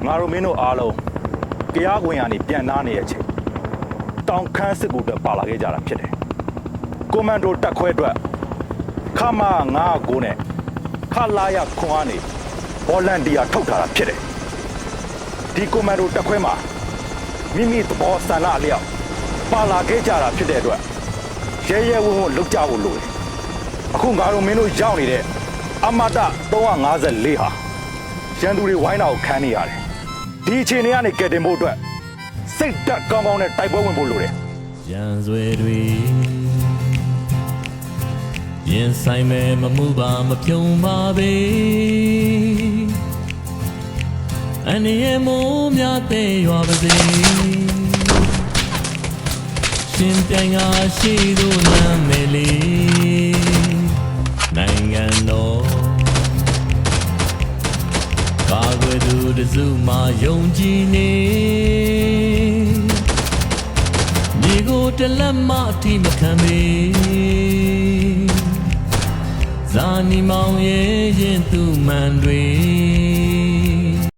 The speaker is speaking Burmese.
ငါတို့မင်းတို့အားလုံးကြားခွင်ကနေပြန်နာနေတဲ့အချိန်တောင်ခမ်းစစ်ကူတက်ပါလာခဲ့ကြတာဖြစ်တယ်ကွန်မန်ဒိုတက်ခွဲအတွက်ခမာ9နဲ့ခလာရခွန်အားနေဗော်လန်တီယာထုတ်ထားတာဖြစ်တယ်ဒီကွန်မန်ဒိုတက်ခွဲမှာမိမိသဘောဆန္ဒအလျောက်ပါလာခဲ့ကြတာဖြစ်တဲ့အတွက်ရဲရဲဝံ့ဝံ့လုပ်ကြဖို့လိုတယ်အခုငါတို့မင်းတို့ရောက်နေတဲ့အမတ354ဟာရန်သူတွေဝိုင်းတာကိုခံနေရတယ်ဒီအခြေအနေကနေကယ်တင်ဖို့အတွက်စိတ်ဓာတ်ကောင်းကောင်းနဲ့တိုက်ပွဲဝင်ဖို့လိုတယ်ရန်ဆွေတွေရင်ဆိုင်မဲ့မမှုပါမပြုံပါပေအနေရမိုးများတဲ့ရွာပါစေရှင်ပြိုင်ကရှိသူနာမည်လေးနိုင်ငံတော်ကာကွယ်သူတစုမှယုံကြည်နေမြေကိုတလက်မအထိမခံပေဇာနီမောင်ရဲ့ရင်သူမှန်တွေ